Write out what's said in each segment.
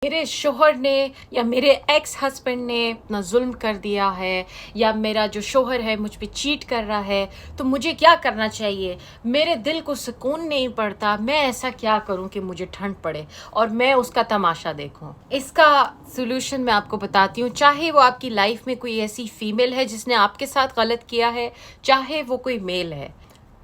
मेरे शोहर ने या मेरे एक्स हस्बैंड ने इतना जुल्म कर दिया है, या मेरा जो शोहर है मुझ पे चीट कर रहा है, तो मुझे क्या करना चाहिए? मेरे दिल को सुकून नहीं पड़ता, मैं ऐसा क्या करूं कि मुझे ठंड पड़े और मैं उसका तमाशा देखूं? इसका सोल्यूशन मैं आपको बताती हूँ। चाहे वो आपकी लाइफ में कोई ऐसी फीमेल है जिसने आपके साथ गलत किया है, चाहे वो कोई मेल है,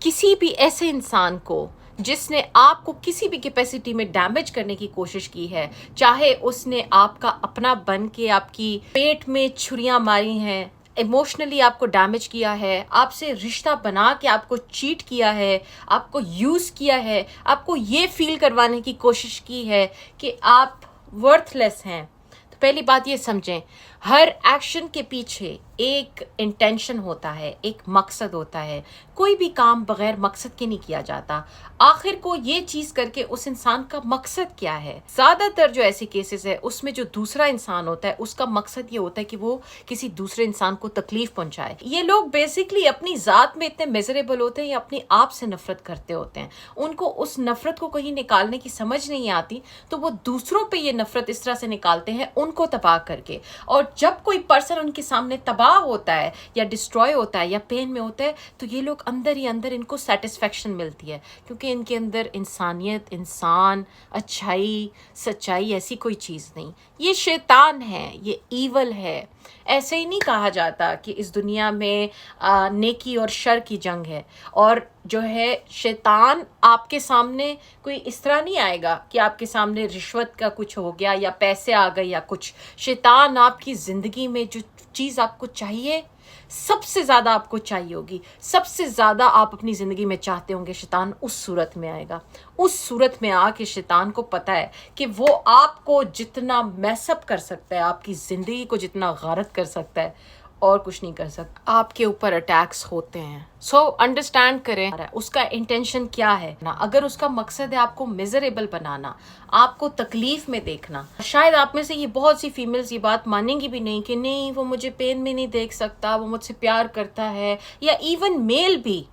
किसी भी ऐसे इंसान को जिसने आपको किसी भी कैपेसिटी में डैमेज करने की कोशिश की है, चाहे उसने आपका अपना बन के आपकी पेट में छुरियां मारी हैं, इमोशनली आपको डैमेज किया है, आपसे रिश्ता बना के आपको चीट किया है, आपको यूज़ किया है, आपको ये फील करवाने की कोशिश की है कि आप वर्थलेस हैं, तो पहली बात ये समझें, हर एक्शन के पीछे एक इंटेंशन होता है, एक मकसद होता है। कोई भी काम बगैर मकसद के नहीं किया जाता। आखिर को ये चीज़ करके उस इंसान का मकसद क्या है? ज़्यादातर जो ऐसे केसेस है उसमें जो दूसरा इंसान होता है उसका मकसद ये होता है कि वो किसी दूसरे इंसान को तकलीफ पहुंचाए। ये लोग बेसिकली अपनी ज़ात में इतने मिजरेबल होते हैं या अपने आप से नफरत करते होते हैं। उनको उस नफरत को कहीं निकालने की समझ नहीं आती, तो वो दूसरों पर ये नफरत इस तरह से निकालते हैं, उनको तबाह करके। और जब कोई पर्सन उनके सामने तबाह होता है या डिस्ट्रॉय होता है या पेन में होता है, तो ये लोग अंदर ही अंदर इनको सेटिस्फेक्शन मिलती है, क्योंकि इनके अंदर इंसानियत, इंसान, अच्छाई, सच्चाई ऐसी कोई चीज़ नहीं। ये शैतान है, ये ईवल है। ऐसे ही नहीं कहा जाता कि इस दुनिया में नेकी और शर की जंग है, और जो है शैतान आपके सामने कोई इस तरह नहीं आएगा कि आपके सामने रिश्वत का कुछ हो गया या पैसे आ गए या कुछ। शैतान आपकी ज़िंदगी में जो चीज़ आपको चाहिए, सबसे ज़्यादा आपको चाहिए होगी, सबसे ज़्यादा आप अपनी ज़िंदगी में चाहते होंगे, शैतान उस सूरत में आएगा। उस सूरत में आके शैतान को पता है कि वो आपको जितना मैसअप कर सकता है, आपकी ज़िंदगी को जितना गारत कर सकता है, और कुछ नहीं कर सकता। आपके ऊपर अटैक्स होते हैं। सो अंडरस्टैंड करें उसका इंटेंशन क्या है ना। अगर उसका मकसद है आपको मिजरेबल बनाना, आपको तकलीफ में देखना, शायद आप में से ये बहुत सी फीमेल्स ये बात मानेंगी भी नहीं कि नहीं वो मुझे पेन में नहीं देख सकता, वो मुझसे प्यार करता है, या इवन मेल भी।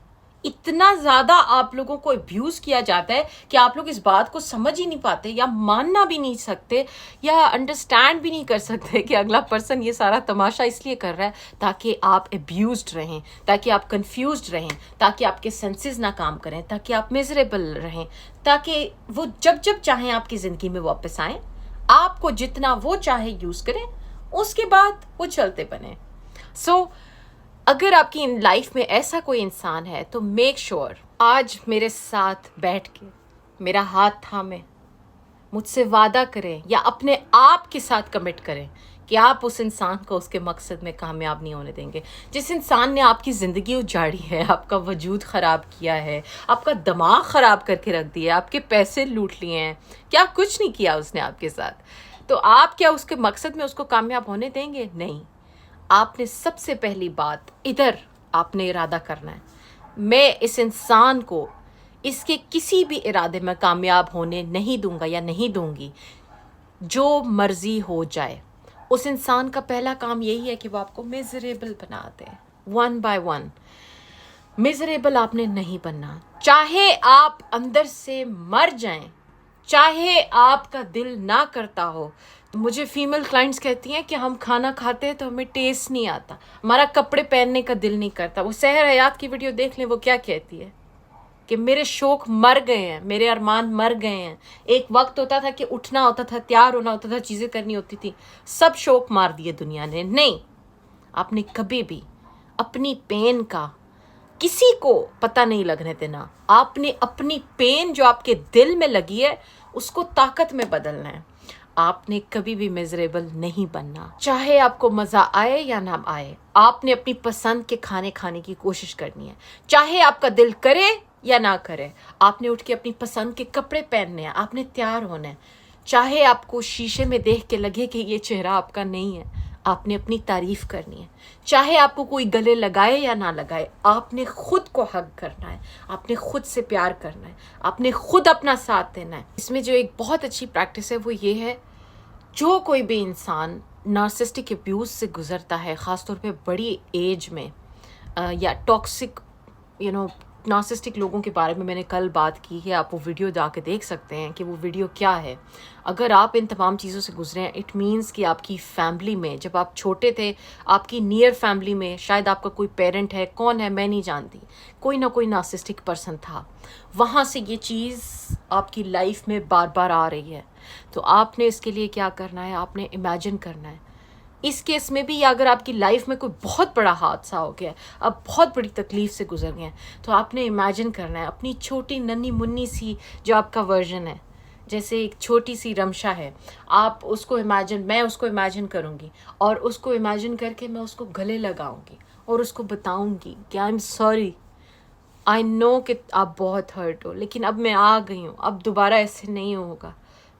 इतना ज़्यादा आप लोगों को अब्यूज़ किया जाता है कि आप लोग इस बात को समझ ही नहीं पाते, या मानना भी नहीं सकते, या अंडरस्टैंड भी नहीं कर सकते कि अगला पर्सन ये सारा तमाशा इसलिए कर रहा है ताकि आप अब्यूज़्ड रहें, ताकि आप कंफ्यूज्ड रहें, ताकि आपके सेंसेस ना काम करें, ताकि आप मिजरेबल रहें, ताकि वो जब जब चाहें आपकी ज़िंदगी में वापस आएँ, आपको जितना वो चाहे यूज़ करें, उसके बाद वो चलते बने। अगर आपकी लाइफ में ऐसा कोई इंसान है, तो मेक श्योर आज मेरे साथ बैठ के मेरा हाथ थामे मुझसे वादा करें, या अपने आप के साथ कमिट करें कि आप उस इंसान को उसके मकसद में कामयाब नहीं होने देंगे। जिस इंसान ने आपकी ज़िंदगी उजाड़ी है, आपका वजूद ख़राब किया है, आपका दिमाग ख़राब करके रख दिया, आपके पैसे लूट लिए हैं, क्या कुछ नहीं किया उसने आपके साथ, तो आप क्या उसके मकसद में उसको कामयाब होने देंगे? नहीं। आपने सबसे पहली बात इधर आपने इरादा करना है, मैं इस इंसान को इसके किसी भी इरादे में कामयाब होने नहीं दूंगा या नहीं दूंगी, जो मर्जी हो जाए। उस इंसान का पहला काम यही है कि वो आपको मिजरेबल बना दे, वन बाय वन। मिजरेबल आपने नहीं बनना, चाहे आप अंदर से मर जाएं, चाहे आपका दिल ना करता हो। मुझे फीमेल क्लाइंट्स कहती हैं कि हम खाना खाते हैं तो हमें टेस्ट नहीं आता, हमारा कपड़े पहनने का दिल नहीं करता। वो सहर हयात की वीडियो देख लें, वो क्या कहती है कि मेरे शौक मर गए हैं, मेरे अरमान मर गए हैं। एक वक्त होता था कि उठना होता था, तैयार होना होता था, चीज़ें करनी होती थी, सब शौक मार दिए दुनिया ने। नहीं, आपने कभी भी अपनी पेन का किसी को पता नहीं लगने देना। आपने अपनी पेन जो आपके दिल में लगी है उसको ताकत में बदलना है। आपने कभी भी मिजरेबल नहीं बनना, चाहे आपको मज़ा आए या ना आए। आपने अपनी पसंद के खाने खाने की कोशिश करनी है, चाहे आपका दिल करे या ना करे। आपने उठ के अपनी पसंद के कपड़े पहनने हैं, आपने तैयार होना है, चाहे आपको शीशे में देख के लगे कि ये चेहरा आपका नहीं है, आपने अपनी तारीफ करनी है। चाहे आपको कोई गले लगाए या ना लगाए, आपने खुद को हग करना है, आपने खुद से प्यार करना है, आपने खुद अपना साथ देना है। इसमें जो एक बहुत अच्छी प्रैक्टिस है वो ये है, जो कोई भी इंसान नार्सिसिस्टिक अब्यूज़ से गुजरता है, ख़ासतौर पे बड़ी एज में, या टॉक्सिक नार्सिसिस्टिक लोगों के बारे में मैंने कल बात की है, आप वो वीडियो जाके देख सकते हैं कि वो वीडियो क्या है। अगर आप इन तमाम चीज़ों से गुजरे हैं, इट मीन्स कि आपकी फैमिली में जब आप छोटे थे, आपकी नियर फैमिली में शायद आपका कोई पेरेंट है, कौन है मैं नहीं जानती, कोई ना कोई नार्सिसिस्टिक पर्सन था, वहाँ से ये चीज़ आपकी लाइफ में बार बार आ रही है। तो आपने इसके लिए क्या करना है, आपने इमेजिन करना है। इस केस में भी अगर आपकी लाइफ में कोई बहुत बड़ा हादसा हो गया, आप बहुत बड़ी तकलीफ से गुजर गए हैं, तो आपने इमेजिन करना है अपनी छोटी नन्ही मुन्नी सी जो आपका वर्जन है, जैसे एक छोटी सी रमशा है, आप उसको मैं उसको इमेजिन करूँगी और उसको इमेजिन करके मैं उसको गले लगाऊंगी और उसको बताऊंगी कि I am sorry, I know कि आप बहुत हर्ट हो, लेकिन अब मैं आ गई हूँ, अब दोबारा ऐसे नहीं होगा,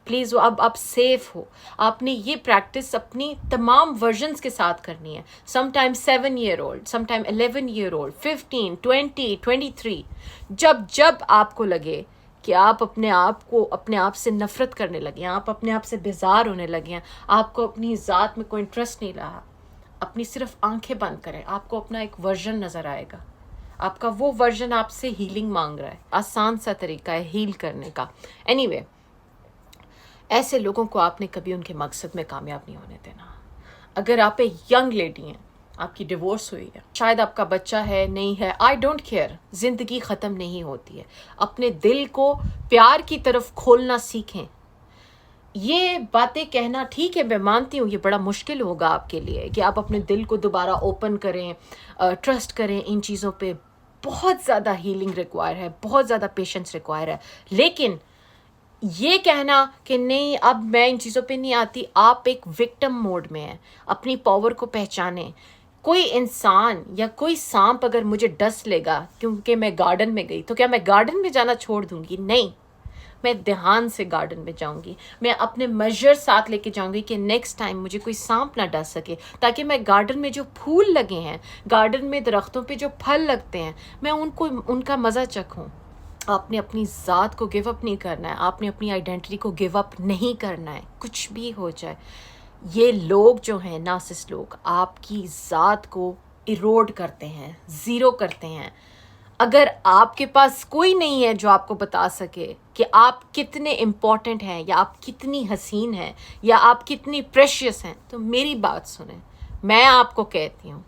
प्लीज़ अब आप सेफ हो। आपने ये प्रैक्टिस अपनी तमाम वर्जन्स के साथ करनी है। Sometime 7 year old, sometime 11 year old, 15, 20, 23, जब जब आपको लगे कि आप अपने आप से नफरत करने लगे हैं, आप अपने आप से बेजार होने लगे हैं, आपको अपनी ज़ात में कोई इंटरेस्ट नहीं रहा, अपनी सिर्फ आंखें बंद करें, आपको अपना एक वर्जन नज़र आएगा। आपका वो वर्जन आपसे हीलिंग मांग रहा है। आसान सा तरीका है हील करने का। एनीवे, ऐसे लोगों को आपने कभी उनके मकसद में कामयाब नहीं होने देना। अगर आप एक यंग लेडी हैं, आपकी डिवोर्स हुई है, शायद आपका बच्चा है, नहीं है, आई डोंट केयर, ज़िंदगी ख़त्म नहीं होती है। अपने दिल को प्यार की तरफ खोलना सीखें। ये बातें कहना ठीक है, मैं मानती हूँ ये बड़ा मुश्किल होगा आपके लिए कि आप अपने दिल को दोबारा ओपन करें, ट्रस्ट करें। इन चीज़ों पे बहुत ज़्यादा हीलिंग रिक्वायर है, बहुत ज़्यादा पेशेंस रिक्वायर है। लेकिन ये कहना कि नहीं अब मैं इन चीज़ों पे नहीं आती, आप एक विक्टिम मोड में हैं। अपनी पावर को पहचानें। कोई इंसान या कोई सांप अगर मुझे डस लेगा क्योंकि मैं गार्डन में गई, तो क्या मैं गार्डन में जाना छोड़ दूंगी? नहीं, मैं ध्यान से गार्डन में जाऊंगी। मैं अपने मेजर साथ लेके जाऊंगी कि नेक्स्ट टाइम मुझे कोई सांप ना डस सके, ताकि मैं गार्डन में जो फूल लगे हैं, गार्डन में दरख्तों पे जो फल लगते हैं, मैं उनका मज़ा चखूं। आपने अपनी ज़ात को गिव अप नहीं करना है, आपने अपनी आइडेंटिटी को गिव अप नहीं करना है, कुछ भी हो जाए। ये लोग जो हैं नार्सिसिस्ट लोग, आपकी ज़ात को इरोड करते हैं, ज़ीरो करते हैं। अगर आपके पास कोई नहीं है जो आपको बता सके कि आप कितने इम्पॉर्टेंट हैं, या आप कितनी हसीन हैं, या आप कितनी प्रेशियस हैं, तो मेरी बात सुने। मैं आपको कहती हूँ,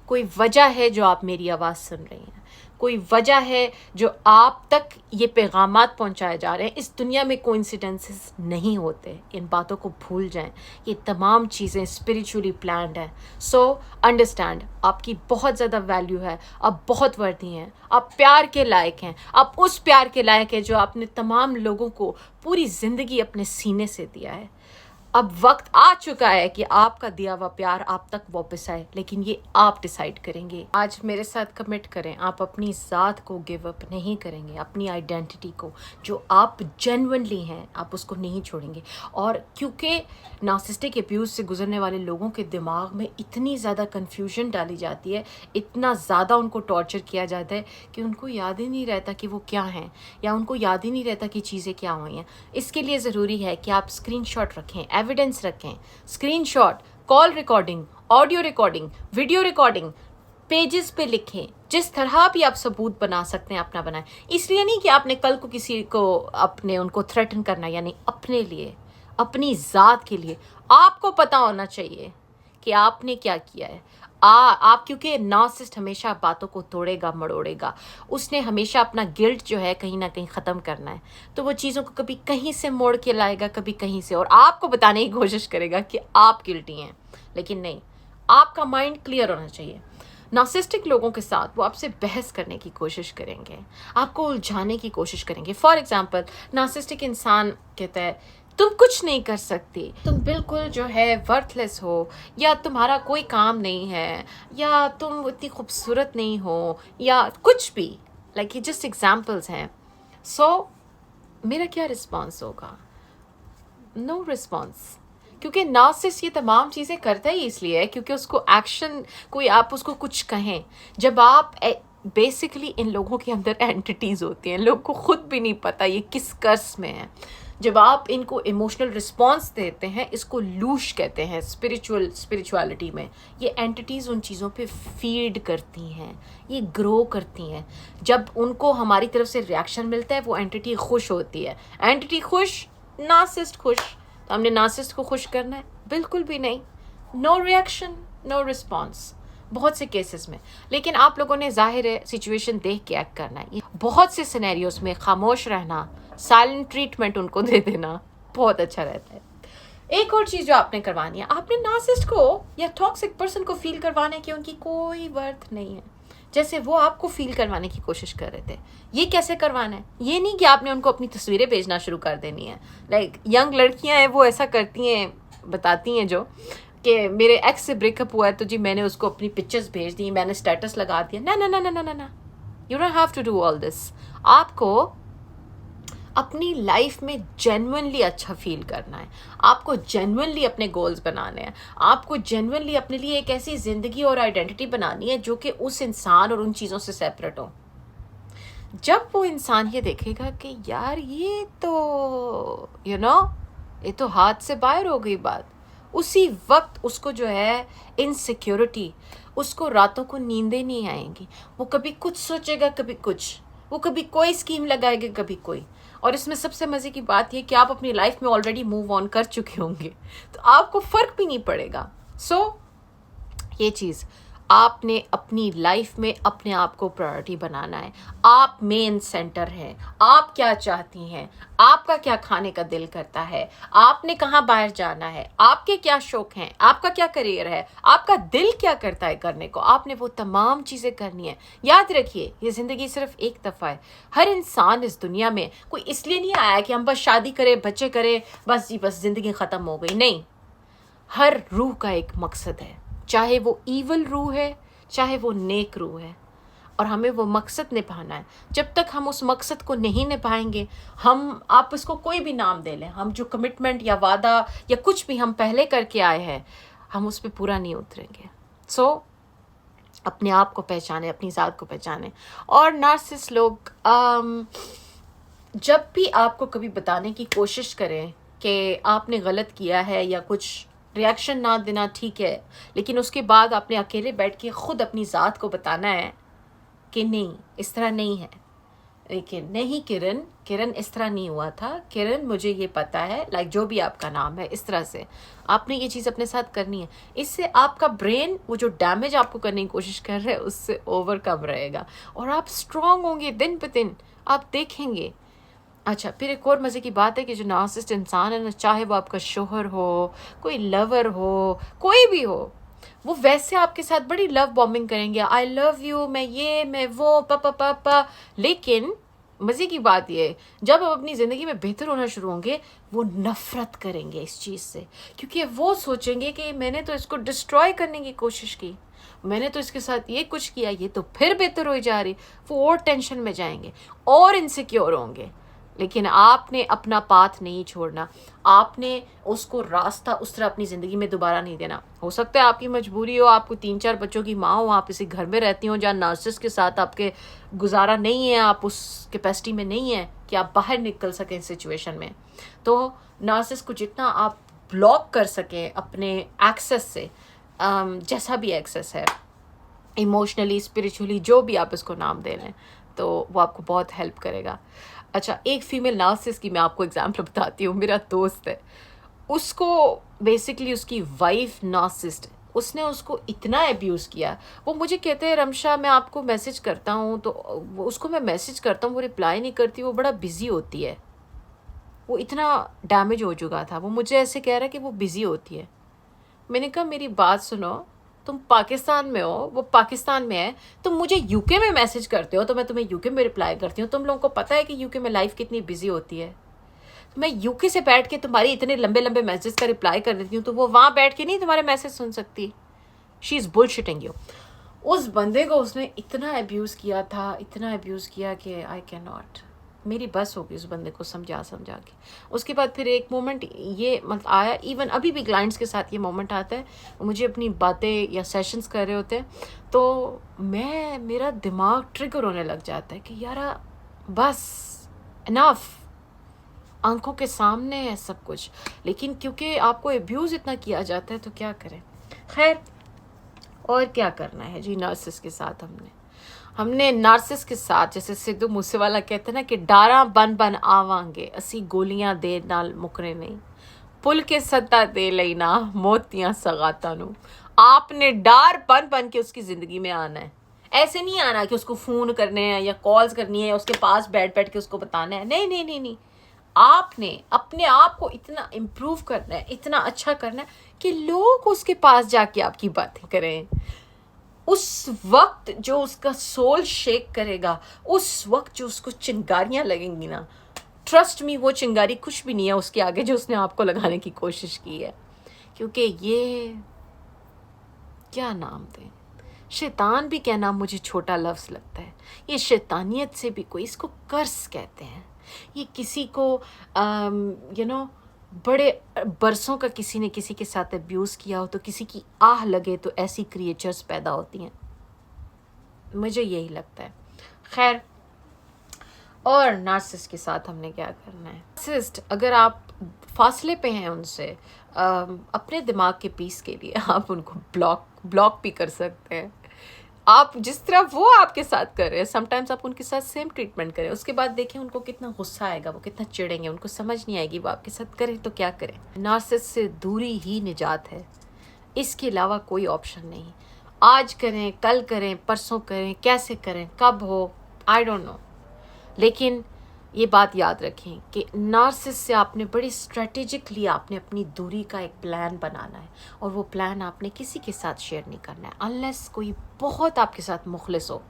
कोई वजह है जो आप मेरी आवाज़ सुन रही हैं, कोई वजह है जो आप तक ये पैगामात पहुंचाए जा रहे हैं। इस दुनिया में कोइंसिडेंसेस नहीं होते, इन बातों को भूल जाएं। ये तमाम चीज़ें स्पिरिचुअली प्लान्ड हैं। सो अंडरस्टैंड, आपकी बहुत ज़्यादा वैल्यू है, आप बहुत वर्दी हैं, आप प्यार के लायक हैं, आप उस प्यार के लायक हैं जो आपने तमाम लोगों को पूरी ज़िंदगी अपने सीने से दिया है। अब वक्त आ चुका है कि आपका दिया हुआ प्यार आप तक वापस आए, लेकिन ये आप डिसाइड करेंगे। आज मेरे साथ कमिट करें, आप अपनी ज़ात को गिव अप नहीं करेंगे, अपनी आइडेंटिटी को जो आप जेन्युइनली हैं आप उसको नहीं छोड़ेंगे। और क्योंकि नार्सिसिस्टिक अब्यूज़ से गुजरने वाले लोगों के दिमाग में इतनी ज़्यादा कन्फ्यूजन डाली जाती है, इतना ज़्यादा उनको टॉर्चर किया जाता है कि उनको याद ही नहीं रहता कि वो क्या हैं, या उनको याद ही नहीं रहता कि चीज़ें क्या हुई हैं। इसके लिए ज़रूरी है कि आप स्क्रीनशॉट रखें, एविडेंस रखें, screenshot, call recording, audio recording, video recording, pages पे लिखें। जिस तरह भी आप सबूत बना सकते हैं अपना बनाएं। इसलिए नहीं कि आपने कल को किसी को उनको थ्रेटन करना, यानी अपने लिए, अपनी ज़ात के लिए आपको पता होना चाहिए कि आपने क्या किया है। आप क्योंकि नार्सिसिस्ट हमेशा बातों को तोड़ेगा मड़ोड़ेगा, उसने हमेशा अपना गिल्ट जो है कहीं ना कहीं ख़त्म करना है, तो वो चीज़ों को कभी कहीं से मोड़ के लाएगा, कभी कहीं से, और आपको बताने की कोशिश करेगा कि आप गिल्टी हैं। लेकिन नहीं, आपका माइंड क्लियर होना चाहिए। नार्सिसिस्टिक लोगों के साथ वो आपसे बहस करने की कोशिश करेंगे, आपको उलझाने की कोशिश करेंगे। फॉर एग्जाम्पल, नार्सिसिस्टिक इंसान कहता है तुम कुछ नहीं कर सकती, तुम बिल्कुल जो है वर्थलेस हो, या तुम्हारा कोई काम नहीं है, या तुम इतनी खूबसूरत नहीं हो, या कुछ भी। लाइक ये जस्ट एग्जाम्पल्स हैं। सो मेरा क्या रिस्पॉन्स होगा? No response. क्योंकि नार्सिसिस्ट ये तमाम चीज़ें करता ही इसलिए है क्योंकि उसको एक्शन, कोई आप उसको कुछ कहें, जब आप बेसिकली इन लोगों के अंदर एंटिटीज़ होती हैं, लोग को खुद भी नहीं पता ये किस कर्स में है। जब आप इनको इमोशनल रिस्पॉन्स देते हैं, इसको लूश कहते हैं स्पिरिचुअलिटी में। ये एंटिटीज़ उन चीज़ों पे फीड करती हैं, ये ग्रो करती हैं। जब उनको हमारी तरफ से रिएक्शन मिलता है, वो एंटिटी खुश होती है। एंटिटी खुश, नार्सिसिस्ट खुश। तो हमने नार्सिसिस्ट को खुश करना है? बिल्कुल भी नहीं। नो रिएक्शन, नो रिस्पॉन्स बहुत से केसेस में। लेकिन आप लोगों ने जाहिर है सिचुएशन देख के एक्ट करना है। बहुत से सिनेरियोस में खामोश रहना, साइलेंट ट्रीटमेंट उनको दे देना बहुत अच्छा रहता है। एक और चीज़ जो आपने करवानी है, आपने नार्सिसिस्ट को या टॉक्सिक पर्सन को फील करवाना है कि उनकी कोई वर्थ नहीं है, जैसे वो आपको फील करवाने की कोशिश कर रहे थे। ये कैसे करवाना है? ये नहीं कि आपने उनको अपनी तस्वीरें भेजना शुरू कर देनी है। लाइक यंग लड़कियां हैं, वो ऐसा करती हैं, बताती हैं जो कि मेरे एक्स से ब्रेकअप हुआ है तो जी मैंने उसको अपनी पिक्चर्स भेज दी, मैंने स्टेटस लगा दिया। ना ना ना ना ना ना ना, you don't have to do all this. आपको अपनी लाइफ में जेन्युइनली अच्छा फील करना है, आपको जेन्युइनली अपने गोल्स बनाने हैं, आपको जेन्युइनली अपने लिए एक ऐसी ज़िंदगी और आइडेंटिटी बनानी है जो कि उस इंसान और उन चीज़ों से सेपरेट हो। जब वो इंसान ये देखेगा कि यार ये तो ये तो हाथ से बाहर हो गई बात, उसी वक्त उसको जो है इनसिक्योरिटी, उसको रातों को नींदें नहीं आएंगी। वो कभी कुछ सोचेगा, कभी कुछ, वो कभी कोई स्कीम लगाएगा, कभी कोई। और इसमें सबसे मज़े की बात ये कि आप अपनी लाइफ में ऑलरेडी मूव ऑन कर चुके होंगे, तो आपको फ़र्क भी नहीं पड़ेगा। ये चीज़ आपने अपनी लाइफ में अपने आप को प्रायोरिटी बनाना है। आप मेन सेंटर हैं। आप क्या चाहती हैं, आपका क्या खाने का दिल करता है, आपने कहाँ बाहर जाना है, आपके क्या शौक हैं, आपका क्या करियर है, आपका दिल क्या करता है करने को, आपने वो तमाम चीज़ें करनी है। याद रखिए, ये ज़िंदगी सिर्फ एक दफ़ा है। हर इंसान इस दुनिया में कोई इसलिए नहीं आया कि हम बस शादी करें, बच्चे करें, बस जी बस ज़िंदगी ख़त्म हो गई। नहीं, हर रूह का एक मकसद है, चाहे वो ईवल रूह है, चाहे वो नेक रूह है, और हमें वो मकसद निभाना है। जब तक हम उस मकसद को नहीं निभाएंगे, आप इसको कोई भी नाम दे लें, हम जो कमिटमेंट या वादा या कुछ भी हम पहले करके आए हैं, हम उस पर पूरा नहीं उतरेंगे। अपने आप को पहचाने, अपनी ज़ात को पहचाने। और नार्सिसिस्ट लोग जब भी आपको कभी बताने की कोशिश करें कि आपने गलत किया है या कुछ, रिएक्शन ना देना ठीक है, लेकिन उसके बाद आपने अकेले बैठ के ख़ुद अपनी ज़ात को बताना है कि नहीं, इस तरह नहीं है। लेकिन नहीं किरण इस तरह नहीं हुआ था, किरण मुझे ये पता है, लाइक जो भी आपका नाम है, इस तरह से आपने ये चीज़ अपने साथ करनी है। इससे आपका ब्रेन वो जो डैमेज आपको करने की कोशिश कर रहा है उससे ओवरकम रहेगा और आप स्ट्रॉन्ग होंगे दिन ब दिन, आप देखेंगे। अच्छा, फिर एक और मज़े की बात है कि जो नार्सिसिस्ट इंसान है ना, चाहे वो आपका शोहर हो, कोई लवर हो, कोई भी हो, वो वैसे आपके साथ बड़ी लव बॉम्बिंग करेंगे, आई लव यू, मैं ये, मैं वो, पापा। लेकिन मज़े की बात ये है, जब आप अपनी ज़िंदगी में बेहतर होना शुरू होंगे, वो नफ़रत करेंगे इस चीज़ से, क्योंकि वो सोचेंगे कि मैंने तो इसको डिस्ट्रॉय करने की कोशिश की, मैंने तो इसके साथ ये कुछ किया, ये तो फिर बेहतर हो जा रही। वो और टेंशन में जाएंगे और इनसिक्योर होंगे। लेकिन आपने अपना पाथ नहीं छोड़ना, आपने उसको रास्ता उस तरह अपनी ज़िंदगी में दोबारा नहीं देना। हो सकता है आपकी मजबूरी हो, आपको 3-4 बच्चों की माँ हो, आप इसी घर में रहती हो जहाँ नार्सिसिस्ट के साथ आपके गुजारा नहीं है, आप उस कैपेसिटी में नहीं है कि आप बाहर निकल सकें इस सिचुएशन में। तो नार्सिसिस्ट को जितना आप ब्लॉक कर सकें अपने एक्सेस से, जैसा भी एक्सेस है, इमोशनली, स्पिरिचुअली, जो भी आप इसको नाम दे लें, तो वो आपको बहुत हेल्प करेगा। अच्छा, एक फीमेल नार्सिसिस्ट की मैं आपको एग्जाम्पल बताती हूँ। मेरा दोस्त है, उसको बेसिकली उसकी वाइफ नार्सिसिस्ट, उसने उसको इतना अब्यूज़ किया। वो मुझे कहते हैं, रमशा मैं आपको मैसेज करता हूँ तो उसको मैं मैसेज करता हूँ, वो रिप्लाई नहीं करती, वो बड़ा बिज़ी होती है। वो इतना डैमेज हो चुका था, वो मुझे ऐसे कह रहा है कि वो बिज़ी होती है। मैंने कहा मेरी बात सुनो, तुम पाकिस्तान में हो, वो पाकिस्तान में है, तुम मुझे यूके में मैसेज करते हो तो मैं तुम्हें यूके में रिप्लाई करती हूँ। तुम लोगों को पता है कि यूके में लाइफ कितनी बिजी होती है। तो मैं यूके से बैठ के तुम्हारी इतने लंबे लंबे मैसेज का रिप्लाई कर देती हूँ, तो वो वहाँ बैठ के नहीं तुम्हारे मैसेज सुन सकती। She is bullshitting you. उस बंदे को उसने इतना अब्यूज़ किया था, इतना अब्यूज़ किया कि आई कैन नॉट, मेरी बस होगी उस बंदे को समझा के। उसके बाद फिर एक मोमेंट ये मतलब आया, इवन अभी भी क्लाइंट्स के साथ ये मोमेंट आता है, मुझे अपनी बातें या सेशंस कर रहे होते हैं तो मेरा दिमाग ट्रिगर होने लग जाता है कि यार बस, इनफ, आंखों के सामने है सब कुछ, लेकिन क्योंकि आपको अब्यूज़ इतना किया जाता है तो क्या करें। खैर, और क्या करना है जी नार्सिस के साथ। हमने नार्सिस के साथ, जैसे सिद्धू मूसेवाला कहते हैं ना कि डारा बन बन आवांगे असी गोलियां दे नाल मुकरे नहीं, पुल के सत्ता दे लेना मोतियां सगाता नू। आपने डार बन बन के उसकी ज़िंदगी में आना है। ऐसे नहीं आना कि उसको फ़ोन करने हैं या कॉल्स करनी है या उसके पास बैठ बैठ के उसको बताना है। नहीं नहीं नहीं नहीं, आपने अपने आप को इतना इम्प्रूव करना है, इतना अच्छा करना है कि लोग उसके पास जाके आपकी बातें करें। उस वक्त जो उसका सोल शेक करेगा, उस वक्त जो उसको चिंगारियां लगेंगी ना, ट्रस्ट मी वो चिंगारी कुछ भी नहीं है उसके आगे जो उसने आपको लगाने की कोशिश की है। क्योंकि ये क्या नाम दें, शैतान भी कहना मुझे छोटा लफ्ज़ लगता है। ये शैतानियत से भी कोई, इसको कर्स कहते हैं। ये किसी को बड़े बरसों का किसी ने किसी के साथ अब्यूज़ किया हो तो किसी की आह लगे तो ऐसी क्रिएचर्स पैदा होती हैं, मुझे यही लगता है। खैर, और नार्सिसिस्ट के साथ हमने क्या करना है। नार्सिसिस्ट अगर आप फासले पे हैं उनसे, अपने दिमाग के पीस के लिए आप उनको ब्लॉक भी कर सकते हैं। आप जिस तरह वो आपके साथ कर रहे हैं, समटाइम्स आप उनके साथ सेम ट्रीटमेंट करें। उसके बाद देखें उनको कितना गुस्सा आएगा, वो कितना चिढ़ेंगे, उनको समझ नहीं आएगी वो आपके साथ करें तो क्या करें। नार्सिसिस्ट से दूरी ही निजात है, इसके अलावा कोई ऑप्शन नहीं। आज करें, कल करें, परसों करें, कैसे करें, कब हो, आई डोंट नो। लेकिन ये बात याद रखें कि नार्सिस से आपने बड़ी स्ट्रेटेजिकली आपने अपनी दूरी का एक प्लान बनाना है, और वो प्लान आपने किसी के साथ शेयर नहीं करना है अनलेस कोई बहुत आपके साथ मुखलिस हो।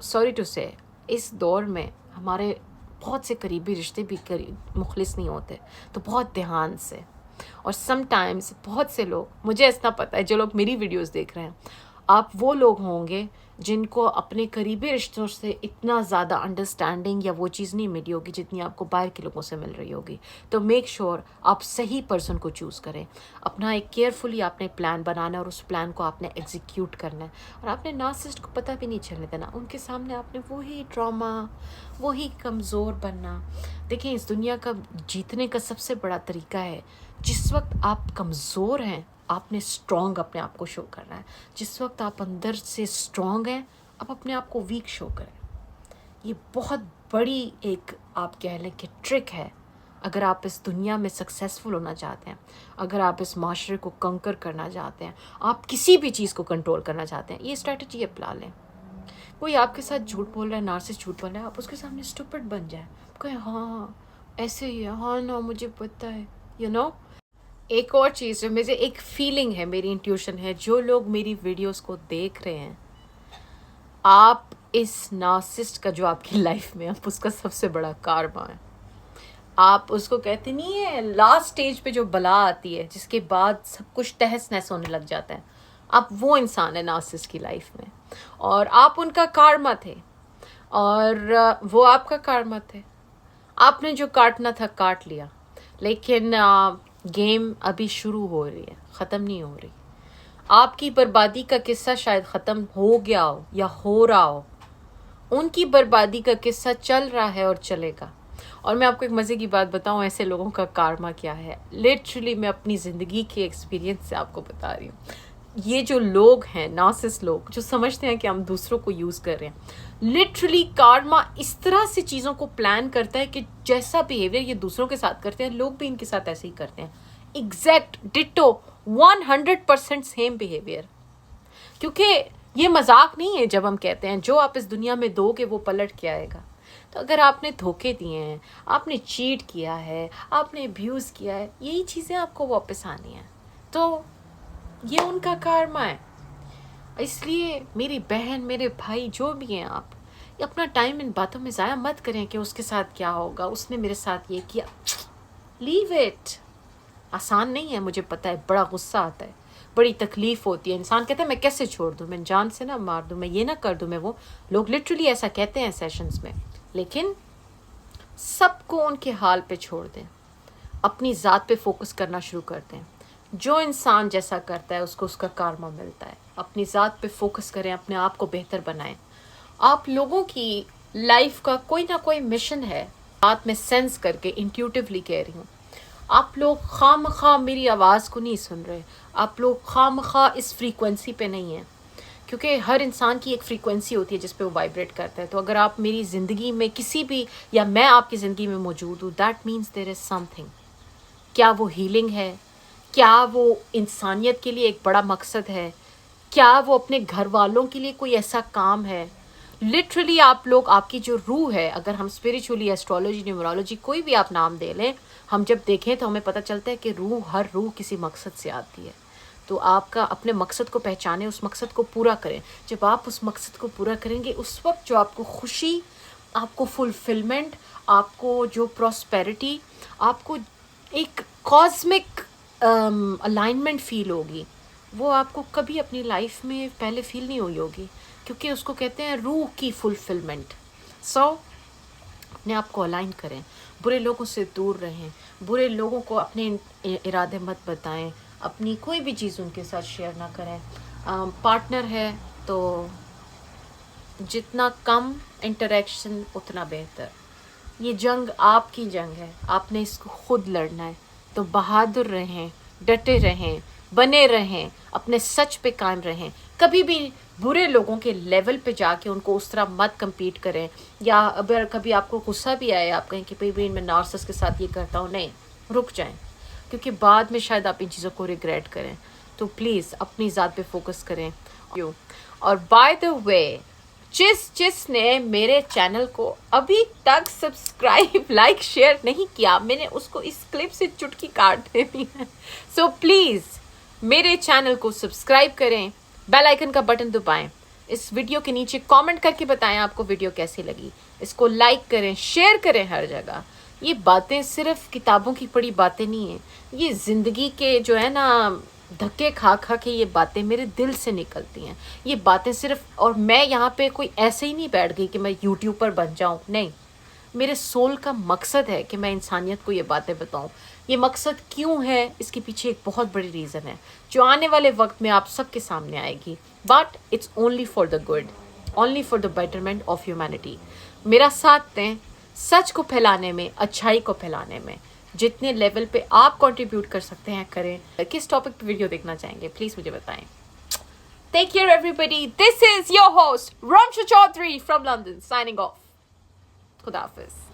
सॉरी टू से, इस दौर में हमारे बहुत से करीबी रिश्ते भी मुखलिस नहीं होते, तो बहुत ध्यान से। और समटाइम्स बहुत से लोग, मुझे ऐसा पता है जो लोग मेरी वीडियोस देख रहे हैं, आप वो लोग होंगे जिनको अपने करीबी रिश्तों से इतना ज़्यादा अंडरस्टैंडिंग या वो चीज़ नहीं मिली होगी जितनी आपको बाहर के लोगों से मिल रही होगी। तो मेक श्योर आप सही पर्सन को चूज़ करें। अपना एक केयरफुली आपने प्लान बनाना है और उस प्लान को आपने एग्जीक्यूट करना है, और आपने नार्सिसिस्ट को पता भी नहीं चलने देना। उनके सामने आपने वही ड्रामा, वही कमज़ोर बनना। देखिए, इस दुनिया का जीतने का सबसे बड़ा तरीका है, जिस वक्त आप कमज़ोर हैं आपने स्ट्रॉन्ग अपने आप को शो करना है। जिस वक्त आप अंदर से स्ट्रॉन्ग हैं, आप अपने आप को वीक शो करें। ये बहुत बड़ी एक आप कह लें कि ट्रिक है। अगर आप इस दुनिया में सक्सेसफुल होना चाहते हैं, अगर आप इस माशरे को कंकर करना चाहते हैं, आप किसी भी चीज़ को कंट्रोल करना चाहते हैं, ये स्ट्रैटेजी अपना लें। कोई आपके साथ झूठ बोल रहा है, नार्सिसिस्ट झूठ बोल रहा है, आप उसके सामने स्टूपिड बन जाए, कहें हाँ ऐसे ही है, हाँ ना मुझे पता है, यू नो। एक और चीज़ जो मुझे एक फीलिंग है, मेरी इंट्यूशन है, जो लोग मेरी वीडियोस को देख रहे हैं, आप इस नार्सिसिस्ट का जो आपकी लाइफ में, आप उसका सबसे बड़ा कार्मा है। आप उसको कहते नहीं है लास्ट स्टेज पे जो बला आती है जिसके बाद सब कुछ तहस नहस होने लग जाता है, आप वो इंसान है नार्सिसिस्ट की लाइफ में, और आप उनका कार्मा थे और वो आपका कार्मा थे। आपने जो काटना था काट लिया, लेकिन गेम अभी शुरू हो रही है, ख़त्म नहीं हो रही। आपकी बर्बादी का किस्सा शायद ख़त्म हो गया हो या हो रहा हो, उनकी बर्बादी का किस्सा चल रहा है और चलेगा। और मैं आपको एक मज़े की बात बताऊं, ऐसे लोगों का कार्मा क्या है। लिटरली मैं अपनी ज़िंदगी के एक्सपीरियंस से आपको बता रही हूँ। ये जो लोग हैं नार्सिसिस्ट लोग, जो समझते हैं कि हम दूसरों को यूज़ कर रहे हैं, लिटरली कार्मा इस तरह से चीज़ों को प्लान करता है कि जैसा बिहेवियर ये दूसरों के साथ करते हैं, लोग भी इनके साथ ऐसे ही करते हैं। Exact ditto 100% same behaviour. क्योंकि ये मजाक नहीं है जब हम कहते हैं जो आप इस दुनिया में दोगे वो पलट के आएगा। तो अगर आपने धोखे दिए हैं, आपने चीट किया है, आपने अब्यूज़ किया है, यही चीज़ें आपको वापस आनी हैं। तो ये उनका कार्मा है। इसलिए मेरी बहन, मेरे भाई, जो भी हैं, आप अपना टाइम इन बातों में ज़ाया मत करें कि उसके साथ क्या होगा, उसने मेरे साथ ये किया। Leave it. आसान नहीं है, मुझे पता है, बड़ा गुस्सा आता है, बड़ी तकलीफ़ होती है। इंसान कहता है मैं कैसे छोड़ दूँ, मैं जान से ना मार दूँ, मैं ये ना कर दूँ, मैं वो। लोग लिटरली ऐसा कहते हैं सेशंस में। लेकिन सबको उनके हाल पे छोड़ दें, अपनी ज़ात पे फोकस करना शुरू कर दें। जो इंसान जैसा करता है उसको उसका कार्मा मिलता है। अपनी ज़ात पे फोकस करें, अपने आप को बेहतर बनाएं। आप लोगों की लाइफ का कोई ना कोई मिशन है, बात मैं सेंस करके इंट्यूटिवली कह रही हूँ। आप लोग खामखा मेरी आवाज़ को नहीं सुन रहे, आप लोग खामखा इस फ्रीक्वेंसी पे नहीं हैं, क्योंकि हर इंसान की एक फ्रीक्वेंसी होती है जिस पे वो वाइब्रेट करता है। तो अगर आप मेरी ज़िंदगी में किसी भी, या मैं आपकी ज़िंदगी में मौजूद हूँ, that means there is something. क्या वो हीलिंग है? क्या वो इंसानियत के लिए एक बड़ा मकसद है? क्या वो अपने घर वालों के लिए कोई ऐसा काम है? लिटरली आप लोग, आपकी जो रूह है, अगर हम स्पिरिचुअली, एस्ट्रोलॉजी, न्यूमरोलॉजी, कोई भी आप नाम दे लें, हम जब देखें तो हमें पता चलता है कि हर रूह किसी मकसद से आती है। तो आपका अपने मकसद को पहचानें, उस मकसद को पूरा करें। जब आप उस मकसद को पूरा करेंगे, उस वक्त जो आपको खुशी, आपको फुलफिलमेंट, आपको जो प्रॉस्पेरिटी, आपको एक कॉस्मिक अलाइनमेंट फील होगी, वो आपको कभी अपनी लाइफ में पहले फील नहीं हुई होगी, क्योंकि उसको कहते हैं रूह की फुलफिलमेंट। सो अपने आप को अलाइन करें, बुरे लोगों से दूर रहें, बुरे लोगों को अपने इरादे मत बताएं, अपनी कोई भी चीज़ उनके साथ शेयर ना करें। पार्टनर है तो जितना कम इंटरेक्शन उतना बेहतर। ये जंग आपकी जंग है, आपने इसको खुद लड़ना है। तो बहादुर रहें, डटे रहें, बने रहें, अपने सच पे कायम रहें। कभी भी बुरे लोगों के लेवल पे जाके उनको उस तरह मत compete करें। या अगर कभी आपको गुस्सा भी आए, आप कहें कि भाई मैं नार्सिसिस्ट के साथ ये करता हूँ, नहीं, रुक जाएं, क्योंकि बाद में शायद आप इन चीज़ों को रिग्रेट करें। तो प्लीज़ अपनी ज़ात पे फोकस करें। और बाय द वे, जिसने मेरे चैनल को अभी तक सब्सक्राइब, लाइक, शेयर नहीं किया, मैंने उसको इस क्लिप से चुटकी काट देनी है। सो प्लीज़ मेरे चैनल को सब्सक्राइब करें, बेल आइकन का बटन दबाएं, इस वीडियो के नीचे कमेंट करके बताएं आपको वीडियो कैसी लगी, इसको लाइक करें, शेयर करें हर जगह। ये बातें सिर्फ किताबों की पढ़ी बातें नहीं हैं, ये ज़िंदगी के जो है ना, धक्के खा खा के ये बातें मेरे दिल से निकलती हैं। ये बातें सिर्फ, और मैं यहाँ पे कोई ऐसे ही नहीं बैठ गई कि मैं यूट्यूबर बन जाऊँ, नहीं। मेरे सोल का मकसद है कि मैं इंसानियत को ये बातें बताऊँ। ये मकसद क्यों है, इसके पीछे एक बहुत बड़ी रीज़न है जो आने वाले वक्त में आप सबके सामने आएगी। But it's only for the good, only for the betterment of humanity. मेरा साथ दें सच को फैलाने में, अच्छाई को फैलाने में। जितने लेवल पे आप कंट्रीब्यूट कर सकते हैं करें। किस टॉपिक पे वीडियो देखना चाहेंगे प्लीज़ मुझे बताएं। Take care everybody, this is your host Ramsha Chaudhary from London, signing off. खुदा हाफिज।